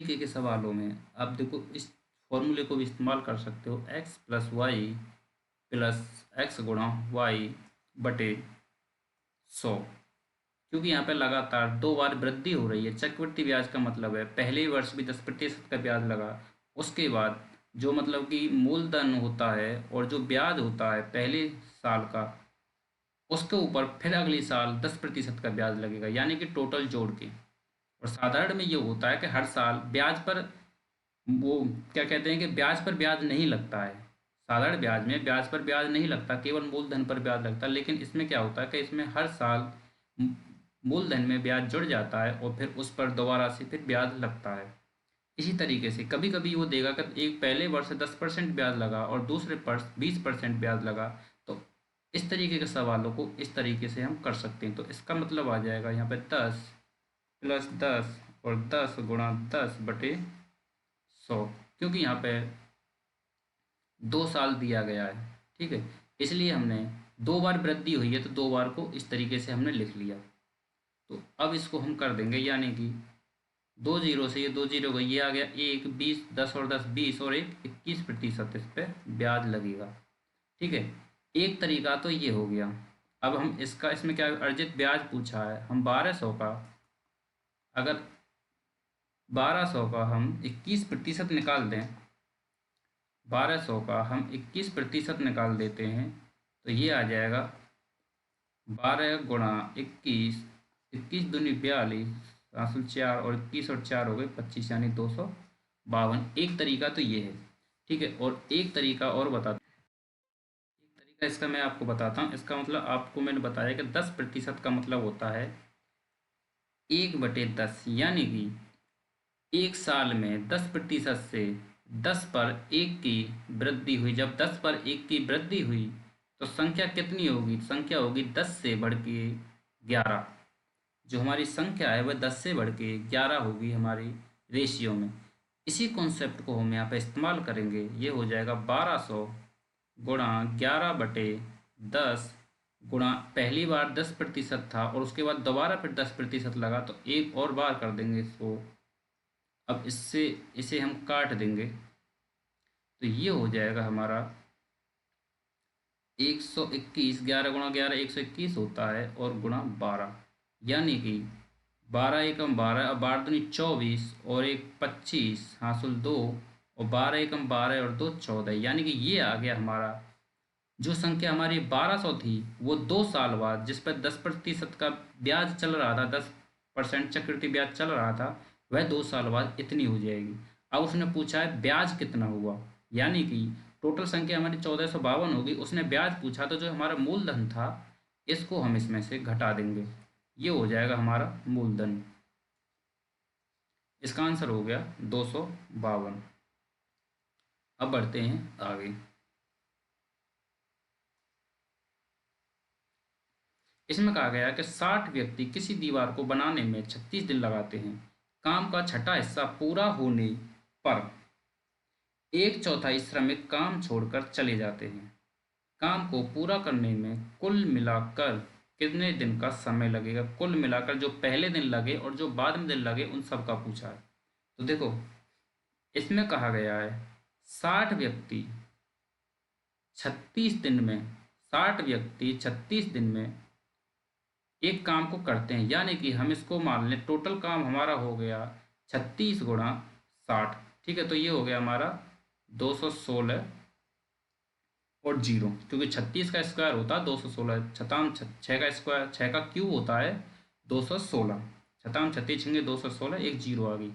तरीके के सवालों में आप देखो इस फॉर्मूले को भी इस्तेमाल कर सकते हो, X plus Y plus X गुणा वाई बटे 100। क्योंकि यहाँ पे लगातार 2 बार वृद्धि हो रही है। चक्रवृद्धि ब्याज का मतलब है पहले ही वर्ष भी 10% का ब्याज लगा, उसके बाद जो मतलब कि मूलधन होता है और जो ब्याज होता है पहले साल का, उसके ऊपर फिर अगले साल 10% का ब्याज लगेगा, यानी कि टोटल जोड़ के। और साधारण में ये होता है कि हर साल ब्याज पर वो क्या कहते हैं कि ब्याज पर ब्याज नहीं लगता है। साधारण ब्याज में ब्याज पर ब्याज नहीं लगता, केवल मूलधन पर ब्याज लगता है। लेकिन इसमें क्या होता है कि इसमें हर साल मू- मूलधन में ब्याज जुड़ जाता है और फिर उस पर दोबारा से फिर ब्याज लगता है। इसी तरीके से कभी कभी वो देगा कि एक पहले वर्ष 10% ब्याज लगा और दूसरे वर्ष 20% ब्याज लगा। तो इस तरीके के सवालों को इस तरीके से हम कर सकते हैं। तो इसका मतलब आ जाएगा यहाँ पे 10 + 10 और 10 × 10/100, क्योंकि यहाँ पे 2 साल दिया गया है। ठीक है, इसलिए हमने 2 बार वृद्धि हुई है तो 2 बार को इस तरीके से हमने लिख लिया। तो अब इसको हम कर देंगे, यानी कि 2 जीरो से ये 2 जीरो गई, ये आ गया 1, 20, 10 और 10, 20 और 1, 21% इस पर ब्याज लगेगा। ठीक है, एक तरीका तो ये हो गया। अब हम इसका, इसमें क्या अर्जित ब्याज पूछा है, हम 1200 का, अगर 1200 का हम 21% निकाल दें, 1200 का हम 21% निकाल देते हैं, तो ये आ जाएगा 12 × 21, 21 दूनी 42, 4 और 21 और 4 हो गए 25, यानी 252। एक तरीका तो ये है। ठीक है, और एक तरीका और बता, एक तरीका इसका मैं आपको बताता हूँ। इसका मतलब आपको मैंने बताया कि 10% का मतलब होता है 1/10, यानी कि एक साल में 10% से 10 पर 1 की वृद्धि हुई। जब 10 पर 1 की वृद्धि हुई तो संख्या कितनी होगी, संख्या होगी 10 से बढ़ के 11। जो हमारी संख्या है वह 10 से बढ़ के 11 होगी हमारी रेशियो में। इसी कॉन्सेप्ट को हम यहाँ पे इस्तेमाल करेंगे। ये हो जाएगा 1200 गुणा 11/10 गुणा, पहली बार 10% था और उसके बाद दोबारा फिर 10% लगा, तो एक और बार कर देंगे इसको। अब इससे इसे हम काट देंगे तो ये हो जाएगा हमारा 121। 11 × 11 121 होता है और गुणा 12, यानी कि 12 × 12 और 12 दूनी 24 और 1 25 हासिल 2, और 12 × 12 और 2 14, यानी कि ये आ गया हमारा जो संख्या हमारी 1200 थी, वो 2 साल बाद जिस पर 10% का ब्याज चल रहा था, 10% चक्रवृद्धि ब्याज चल रहा था, वह 2 साल बाद इतनी हो जाएगी। अब उसने पूछा है ब्याज कितना हुआ, यानी कि टोटल संख्या हमारी 1452 होगी, उसने ब्याज पूछा, तो जो हमारा मूलधन था इसको हम इसमें से घटा देंगे। ये हो जाएगा हमारा मूलधन। इसका आंसर हो गया 252। अब बढ़ते हैं आगे। इसमें कहा गया है कि 60 व्यक्ति किसी दीवार को बनाने में 36 दिन लगाते हैं। काम का छठा हिस्सा पूरा होने पर एक चौथाई श्रमिक काम छोड़कर चले जाते हैं। काम को पूरा करने में कुल मिलाकर कितने दिन का समय लगेगा? कुल मिलाकर जो पहले दिन लगे और जो बाद में दिन लगे उन सब का पूछा है। तो देखो, इसमें कहा गया है 60 व्यक्ति 36 दिन में, 60 व्यक्ति 36 दिन में एक काम को करते हैं, यानी कि हम इसको मान लें टोटल काम हमारा हो गया 36 × 60। ठीक है, तो ये हो गया हमारा 216 और जीरो, क्योंकि 36 का स्क्वायर होता है 216, छताम 6 का स्क्वायर, 6 का क्यूब होता है 216, छताम 36 छेंगे 216, एक जीरो आ गई।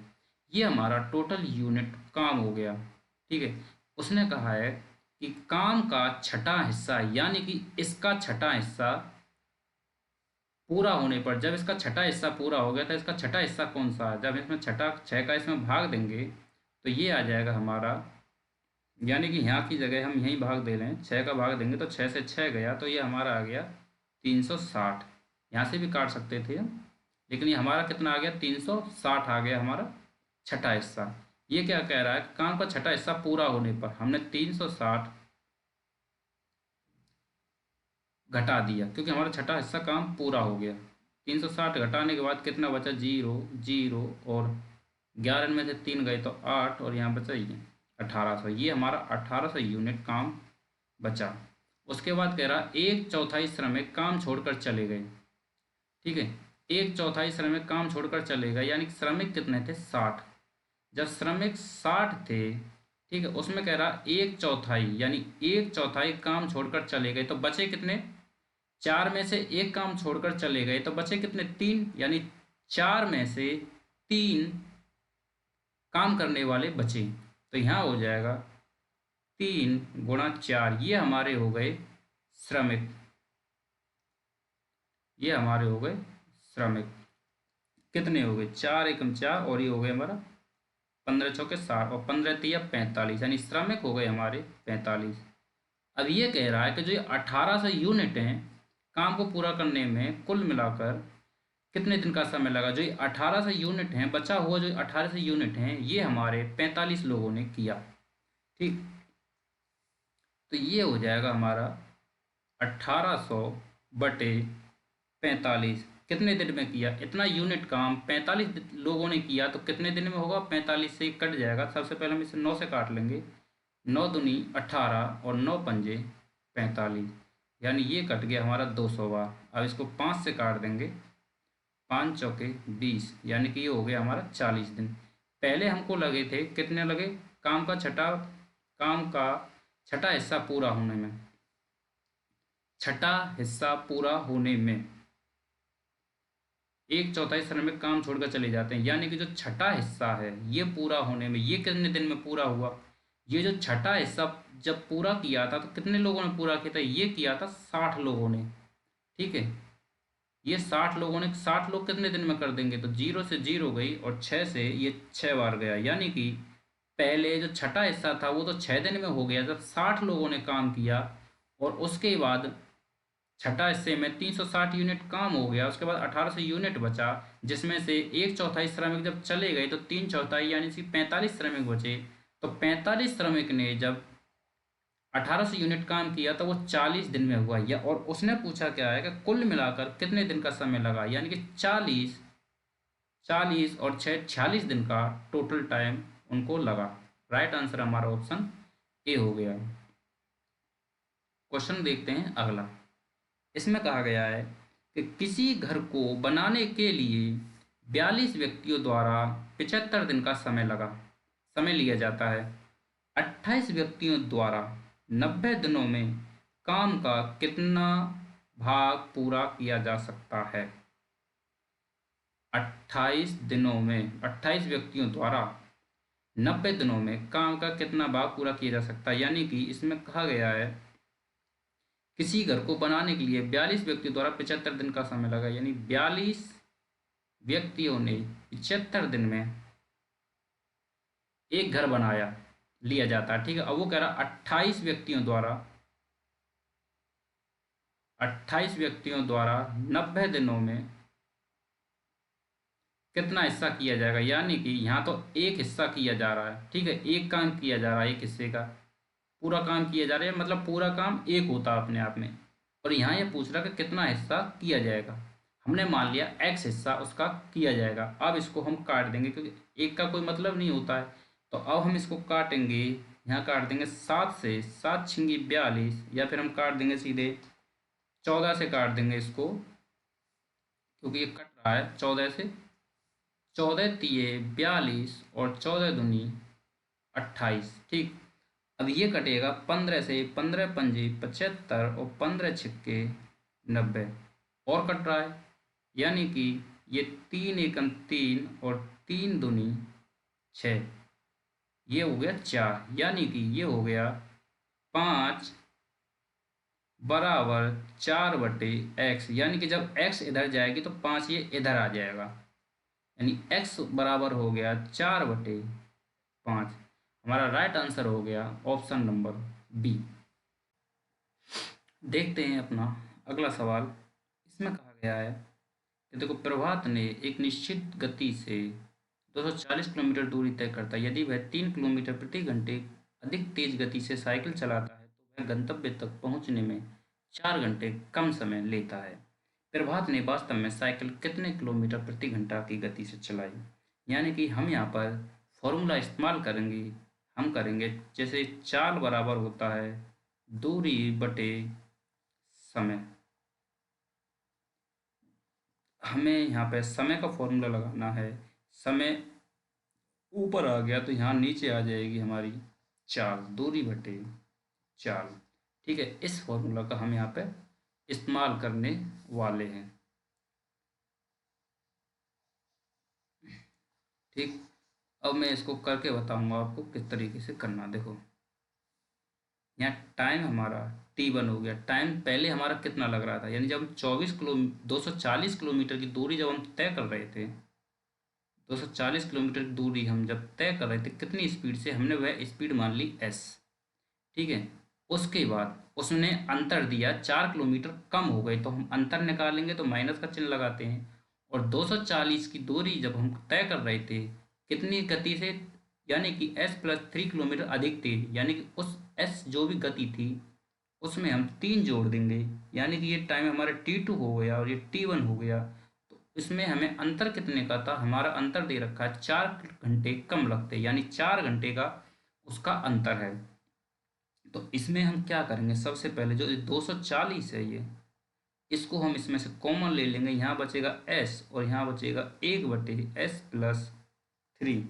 ये हमारा टोटल यूनिट काम हो गया। ठीक है, उसने कहा है कि काम का छठा हिस्सा, यानी कि इसका छठा हिस्सा पूरा होने पर, जब इसका छठा हिस्सा पूरा हो गया तो इसका छठा हिस्सा कौन सा है, जब इसमें छठा 6 का इसमें भाग देंगे तो ये आ जाएगा हमारा, यानी कि यहाँ की जगह हम यहीं भाग दे लें, 6 का भाग देंगे तो 6 से 6 गया, तो ये हमारा आ गया 360। यहाँ से भी काट सकते थे हम, लेकिन ये हमारा कितना आ गया 360 आ गया हमारा छठा हिस्सा। ये क्या कह रहा है, काम का छठा हिस्सा पूरा होने पर हमने 360 घटा दिया, क्योंकि हमारा छठा हिस्सा काम पूरा हो गया। 360 घटाने के बाद कितना बचा, जीरो, जीरो और 11 में से 3 गए तो 8 और यहाँ बचा ये 1800। ये हमारा 1800 यूनिट काम बचा। उसके बाद कह रहा 1/4 श्रमिक काम छोड़कर चले गए। ठीक है, 1/4 श्रमिक काम छोड़कर चले गए, यानी कि श्रमिक कितने थे? 60। जब श्रमिक 60 थे, ठीक है, उसमें कह रहा 1/4 यानी 1/4 काम छोड़कर चले गए, तो बचे कितने? 4 में से 1 काम छोड़कर चले गए तो बचे कितने? 3, यानी 4 में से 3 काम करने वाले बचे। तो यहाँ हो जाएगा 3 × 4, ये हमारे हो गए श्रमिक। ये हमारे हो गए श्रमिक। कितने हो गए? 4 एकम 4 और ये हो गए हमारा 15 चौके 60 और 15 तिया 45, यानी श्रमिक हो गए हमारे 45। अब ये कह रहा है कि जो ये 1800 यूनिट हैं काम को पूरा करने में कुल मिलाकर कितने दिन का समय लगा? जो ये 1800 यूनिट हैं, बचा हुआ जो 1800 यूनिट हैं, ये हमारे 45 लोगों ने किया। ठीक, तो ये हो जाएगा हमारा 1800 बटे 45। कितने दिन में किया? इतना यूनिट काम 45 लोगों ने किया, तो कितने दिन में होगा? 45 से कट जाएगा। सबसे पहले हम इसे 9 से काट लेंगे। 9 दूनी 18 और 9 पंजे 45, यानी ये कट गया हमारा 200 बार। अब इसको 5 से काट देंगे। 5 चौके 20, यानी कि ये हो गया हमारा 40 दिन। पहले हमको लगे थे कितने लगे? काम का छठा हिस्सा पूरा होने में, छठा हिस्सा पूरा होने में 1/4 श्रमिक काम छोड़कर चले जाते हैं, यानी कि जो छठा हिस्सा है ये पूरा होने में, ये कितने दिन में पूरा हुआ? ये जो छठा हिस्सा जब पूरा किया था तो कितने लोगों ने पूरा किया था? ये किया था 60 लोगों ने। ठीक है, ये 60 लोगों ने, 60 लोग कितने दिन में कर देंगे? तो 0 से 0 गई और 6 से ये 6 बार गया, यानी कि पहले जो छठा हिस्सा था वो तो 6 दिन में हो गया जब 60 लोगों ने काम किया, और उसके बाद छठा हिस्से में 360 यूनिट काम हो गया। उसके बाद 1800 यूनिट बचा, जिसमें से 1/4 श्रमिक जब चले गए तो 3/4 यानी कि 45 श्रमिक बचे। तो 45 श्रमिक ने जब 1800 यूनिट काम किया तो वो 40 दिन में हुआ। या और उसने पूछा क्या है कि कुल मिलाकर कितने दिन का समय लगा, यानी कि 40 और 6 46 दिन का टोटल टाइम उनको लगा। राइट आंसर हमारा ऑप्शन ए हो गया। क्वेश्चन देखते हैं अगला। इसमें कहा गया है कि किसी घर को बनाने के लिए 42 व्यक्तियों द्वारा 75 दिन का समय लिया जाता है। 28 व्यक्तियों द्वारा 90 दिनों में काम का कितना भाग पूरा किया जा सकता है? 28 दिनों में 28 व्यक्तियों द्वारा 90 दिनों में काम का कितना भाग पूरा किया जा सकता है, यानी कि इसमें कहा गया है किसी घर को बनाने के लिए 42 व्यक्तियों द्वारा 75 दिन का समय लगा, यानी 42 व्यक्तियों ने 75 दिन में एक घर बनाया लिया जाता है। ठीक है, अब वो कह रहा 28 व्यक्तियों द्वारा 90 दिनों में कितना हिस्सा किया जाएगा, यानी कि यहाँ तो एक हिस्सा किया जा रहा है। ठीक है, एक काम किया जा रहा है, एक हिस्से का पूरा काम किया जा रहा है, मतलब पूरा काम एक होता है अपने आप में। और यहाँ ये पूछ रहा है कि कितना हिस्सा किया जाएगा। हमने मान लिया x हिस्सा उसका किया जाएगा। अब इसको हम काट देंगे क्योंकि एक का कोई मतलब नहीं होता है। तो अब हम इसको काटेंगे, यहाँ काट देंगे 7 से, 7 छिंगी 42, या फिर हम काट देंगे सीधे 14 से काट देंगे इसको, क्योंकि ये कट रहा है 14 से। 14 तिये 42 और 14 दूनी 28। ठीक, अब ये कटेगा 15 से, 15 पंजे 75 और 15 छिक्के 90 और कट रहा है, यानी कि ये 3 एकम 3 और 3 दूनी 6, ये हो गया 4, यानी कि ये हो गया 5 बराबर 4 बटे x, यानी कि जब x इधर जाएगी तो 5 ये इधर आ जाएगा, यानी x बराबर हो गया 4 बटे 5। हमारा राइट आंसर हो गया ऑप्शन नंबर बी। देखते हैं अपना अगला सवाल। इसमें कहा गया है कि देखो, प्रभात ने एक निश्चित गति से 240 किलोमीटर दूरी तय करता है। यदि वह 3 किलोमीटर प्रति घंटे अधिक तेज गति से साइकिल चलाता है तो वह गंतव्य तक पहुंचने में 4 घंटे कम समय लेता है। प्रभात ने वास्तव में साइकिल कितने किलोमीटर प्रति घंटा की गति से चलाई? यानी कि हम यहाँ पर फॉर्मूला इस्तेमाल करेंगे, हम करेंगे जैसे चाल बराबर होता है दूरी बटे समय। हमें यहाँ पे समय का फॉर्मूला लगाना है। समय ऊपर आ गया तो यहाँ नीचे आ जाएगी हमारी चाल, दूरी बटे चाल। ठीक है, इस फॉर्मूला का हम यहाँ पे इस्तेमाल करने वाले हैं। ठीक, अब मैं इसको करके बताऊंगा आपको किस तरीके से करना। देखो यहाँ टाइम हमारा T1 हो गया। टाइम पहले हमारा कितना लग रहा था, यानी जब हम 240 किलोमीटर की दूरी जब हम तय कर रहे थे, 240 किलोमीटर की दूरी हम जब तय कर रहे थे कितनी स्पीड से, हमने वह स्पीड मान ली s। ठीक है, उसके बाद उसने अंतर दिया 4 किलोमीटर कम हो गए, तो हम अंतर निकालेंगे तो माइनस का चिन्ह लगाते हैं। और 240 की दूरी जब हम तय कर रहे थे कितनी गति से, यानी कि s+3 किलोमीटर अधिक तेज, यानी कि उस s जो भी गति थी उसमें हम 3 जोड़ देंगे, यानी कि ये टाइम हमारा T2 हो गया और ये T1 हो गया। तो इसमें हमें अंतर कितने का था, हमारा अंतर दे रखा है 4 घंटे कम लगते, यानी 4 घंटे का उसका अंतर है। तो इसमें हम क्या करेंगे, सबसे पहले जो 240 है ये, इसको हम इसमें से कॉमन ले लेंगे। यहाँ बचेगा s और यहाँ बचेगा 1/s+3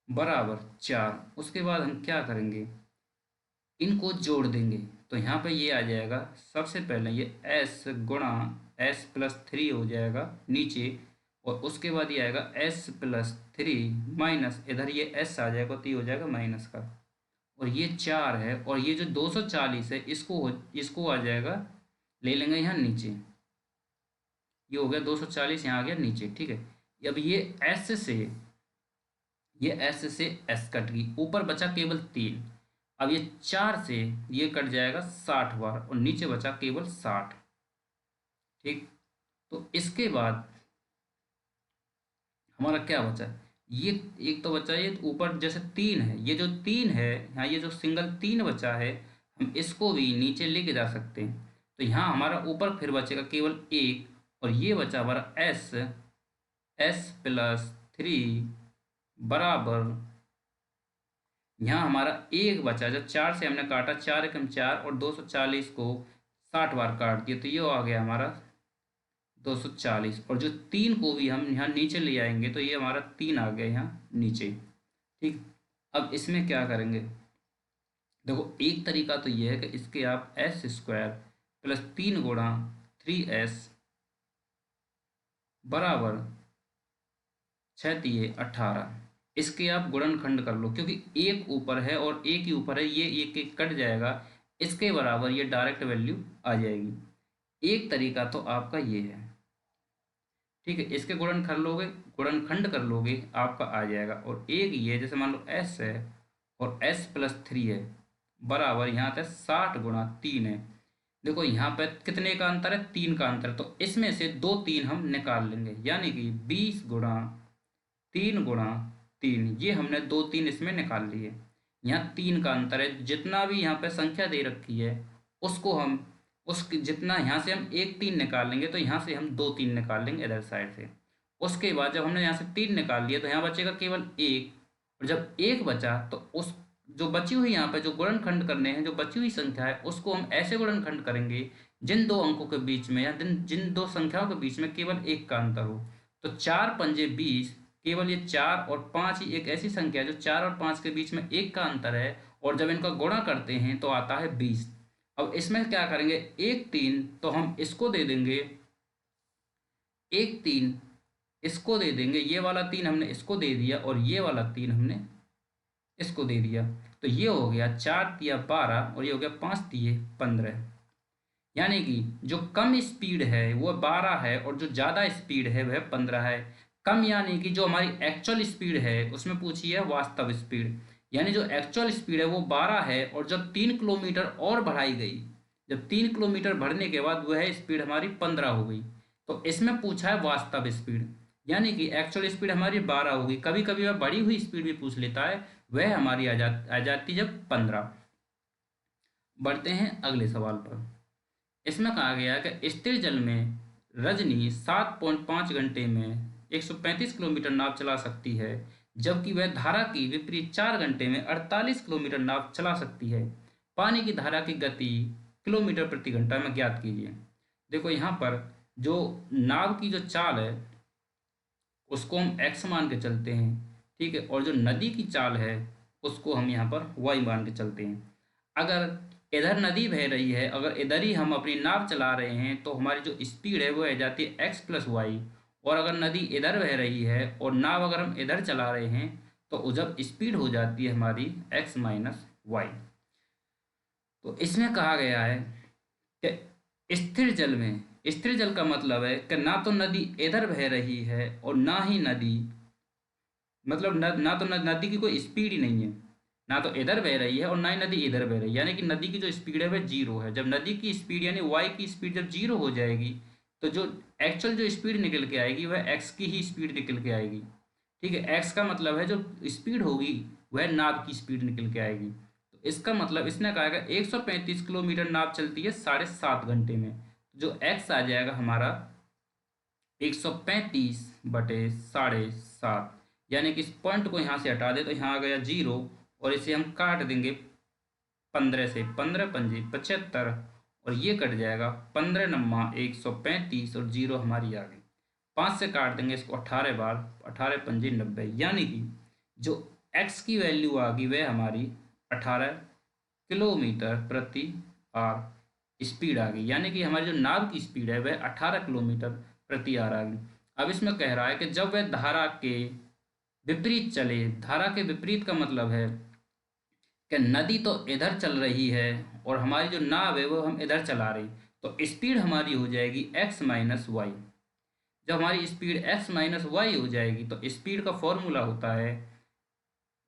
बराबर 4। उसके बाद हम क्या करेंगे, इनको जोड़ देंगे। तो यहाँ पे ये आ जाएगा, सबसे पहले ये s गुणा s+3 हो जाएगा नीचे, और उसके बाद ये आएगा s+3 माइनस, इधर ये s आ जाएगा तो ये हो जाएगा माइनस का, और ये 4 है, और ये जो 240 है इसको आ जाएगा, ले लेंगे यहाँ नीचे, ये हो गया 240, यहाँ आ गया नीचे। ठीक है, अब ये s कट गई, ऊपर बचा केवल 3। अब ये 4 से ये कट जाएगा 60 बार, और नीचे बचा केवल 60। ठीक, तो इसके बाद हमारा क्या बचा, ये एक तो बचा, ये ऊपर जैसे 3 है, ये जो 3 है यहाँ, ये जो सिंगल 3 बचा है, हम इसको भी नीचे लेके जा सकते हैं। तो यहाँ हमारा ऊपर फिर बचेगा केवल 1, और ये बचा हमारा s+3 बराबर, यहाँ हमारा 1 बचा, जब 4 से हमने काटा, 4 एकम 4, और 240 को 60 बार काट दिया, तो ये आ गया हमारा 240, और जो 3 को भी हम यहाँ नीचे ले आएंगे तो ये हमारा 3 आ गया यहाँ नीचे। ठीक, अब इसमें क्या करेंगे, देखो एक तरीका तो ये है कि इसके आप s² + 3 गुणा 3s बराबर 6×3 = 18, इसके आप गुणनखंड कर लो, क्योंकि एक ऊपर है और एक ही ऊपर है, ये एक एक कट जाएगा, इसके बराबर ये डायरेक्ट वैल्यू आ जाएगी। एक तरीका तो आपका ये है। ठीक है, इसके गुणनखंड कर लोगे आपका आ जाएगा। और एक ये जैसे मान लो s है और s+3 है, बराबर यहाँ आता है 60×3 है। देखो यहाँ पे कितने का अंतर है, 3 का अंतर है, तो इसमें से 2 3 हम निकाल लेंगे, यानी कि 20×3 ये हमने 2 3 इसमें निकाल लिए। यहाँ 3 का अंतर है, जितना भी यहाँ पे संख्या दे रखी है उसको हम उसके जितना यहाँ से हम 1 3 निकाल लेंगे, तो यहाँ से हम 2 3 निकाल लेंगे इधर साइड से। उसके बाद जब हमने यहाँ से 3 निकाल लिया तो यहाँ बचेगा केवल 1, और जब 1 बचा तो उस जो बची हुई यहाँ पे जो गुणनखंड करने हैं, जो बची हुई संख्या है उसको हम ऐसे गुणनखंड करेंगे जिन दो अंकों के बीच में या जिन दो संख्याओं के बीच में केवल 1 का अंतर हो। तो 4×5 = 20, केवल ये 4 और 5 ही एक ऐसी संख्या है जो 4 और 5 के बीच में 1 का अंतर है, और जब इनका गुणा करते हैं तो आता है 20। अब इसमें क्या करेंगे, 1 3 तो हम इसको दे देंगे, 1 3 इसको दे देंगे, ये वाला 3 हमने इसको दे दिया, और ये वाला 3 हमने इसको दे दिया। तो ये हो गया 4×3 = 12, और ये हो गया 5×3 = 15। यानी कि जो कम स्पीड है वो 12 है, और जो ज़्यादा स्पीड है वह 15 है। कम यानी कि जो हमारी एक्चुअल स्पीड है, उसमें पूछी है वास्तव स्पीड, यानी जो एक्चुअल स्पीड है वो 12 है, और जब 3 किलोमीटर और बढ़ाई गई, जब 3 किलोमीटर बढ़ने के बाद वह स्पीड हमारी 15 हो गई। तो इसमें पूछा है वास्तव स्पीड, यानी कि एक्चुअल स्पीड हमारी 12 होगी, कभी कभी वह बढ़ी हुई स्पीड भी पूछ लेता है, वह हमारी आ जाती जब 15। बढ़ते हैं अगले सवाल पर। इसमें कहा गया कि स्थिर जल में रजनी 7.5 घंटे में 135 किलोमीटर नाव चला सकती है, जबकि वह धारा की विपरीत 4 घंटे में 48 किलोमीटर नाव चला सकती है। पानी की धारा की गति किलोमीटर प्रति घंटा में ज्ञात कीजिए। देखो यहाँ पर जो नाव की जो चाल है उसको हम x मान के चलते हैं, ठीक है, और जो नदी की चाल है उसको हम यहाँ पर y मान के चलते हैं। अगर इधर नदी बह रही है, अगर इधर ही हम अपनी नाव चला रहे हैं तो हमारी जो स्पीड है वो आ जाती है x प्लस वाई, और अगर नदी इधर बह रही है और नाव अगर हम इधर चला रहे हैं तो जब स्पीड हो जाती है हमारी x माइनस वाई। तो इसमें कहा गया है कि स्थिर जल में, स्थिर जल का मतलब है कि ना तो नदी इधर बह रही है और ना ही नदी, मतलब ना तो नदी की कोई स्पीड ही नहीं है, ना तो इधर बह रही है और ना ही नदी इधर बह रही है, यानी कि नदी की जो स्पीड है वह जीरो है। जब नदी की स्पीड यानी वाई की स्पीड जब जीरो हो जाएगी तो जो एक्चुअल जो स्पीड निकल के आएगी वह एक्स की ही स्पीड निकल के आएगी, ठीक है। एक्स का मतलब है जो स्पीड होगी वह नाव की स्पीड निकल के आएगी। तो इसका मतलब इसने कहा है 135 किलोमीटर नाव चलती है 7.5 घंटे में, जो एक्स आ जाएगा हमारा 135/7.5, यानी कि इस पॉइंट को यहाँ से हटा दे तो यहाँ आ गया जीरो, और इसे हम काट देंगे 15 से, 15 पंजे 75, और ये कट जाएगा 15 नम्मा 135 और जीरो हमारी आ गई। 5 से काट देंगे इसको 18 बार, 18 पंजे 90, यानी कि जो x की वैल्यू आ गई वह हमारी 18 किलोमीटर प्रति आर स्पीड आ गई, यानी कि हमारी जो नाव की स्पीड है वह 18 किलोमीटर प्रति आर आ गई। अब इसमें कह रहा है कि जब वह धारा के विपरीत चले, धारा के विपरीत का मतलब है कि नदी तो इधर चल रही है और हमारी जो नाव है वो हम इधर चला रही, तो स्पीड हमारी हो जाएगी x माइनस वाई। जब हमारी स्पीड x माइनस वाई हो जाएगी तो स्पीड का फॉर्मूला होता है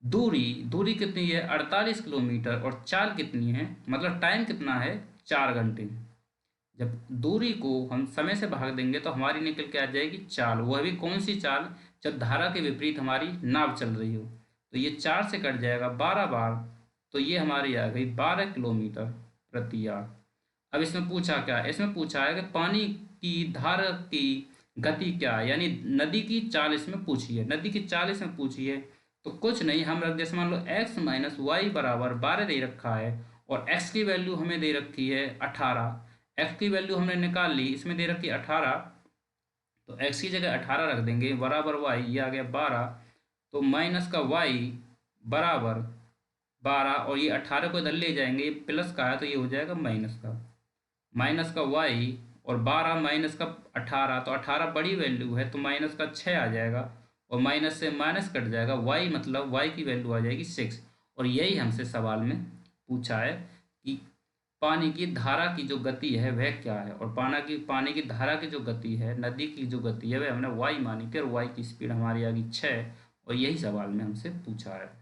दूरी कितनी है 48 किलोमीटर, और चाल कितनी है, मतलब टाइम कितना है 4 घंटे। जब दूरी को हम समय से भाग देंगे तो हमारी निकल के आ जाएगी चाल, वह भी कौन सी चाल, जब धारा के विपरीत हमारी नाव चल रही हो। तो ये 4 से कट जाएगा 12 बार, तो ये हमारी आ गई 12 किलोमीटर प्रति आर। अब इसमें पूछा क्या, इसमें पूछा है कि पानी की धारा की गति क्या है, यानी नदी की चाल इसमें पूछी है, नदी की चाल इसमें पूछी है। तो कुछ नहीं, हम रख जैसे मान लो x माइनस वाई बराबर 12 दे रखा है और x की वैल्यू हमें दे रखी है 18, x की वैल्यू हमने निकाल ली, इसमें दे रखी है 18, तो x की जगह 18 रख देंगे बराबर y, ये आ गया 12, तो माइनस का y बराबर 12, और ये 18 को इधर ले जाएंगे, ये प्लस का है तो ये हो जाएगा माइनस का y, और 12 माइनस का 18, तो 18 बड़ी वैल्यू है तो माइनस का 6 आ जाएगा, और माइनस से माइनस कट जाएगा, y मतलब y की वैल्यू आ जाएगी 6। और यही हमसे सवाल में पूछा है कि पानी की धारा की जो गति है वह क्या है, और पानी की धारा की जो गति है, नदी की जो गति है वह हमने y मानी थी, और y की स्पीड हमारी आ गई 6, और यही सवाल में हमसे पूछा है।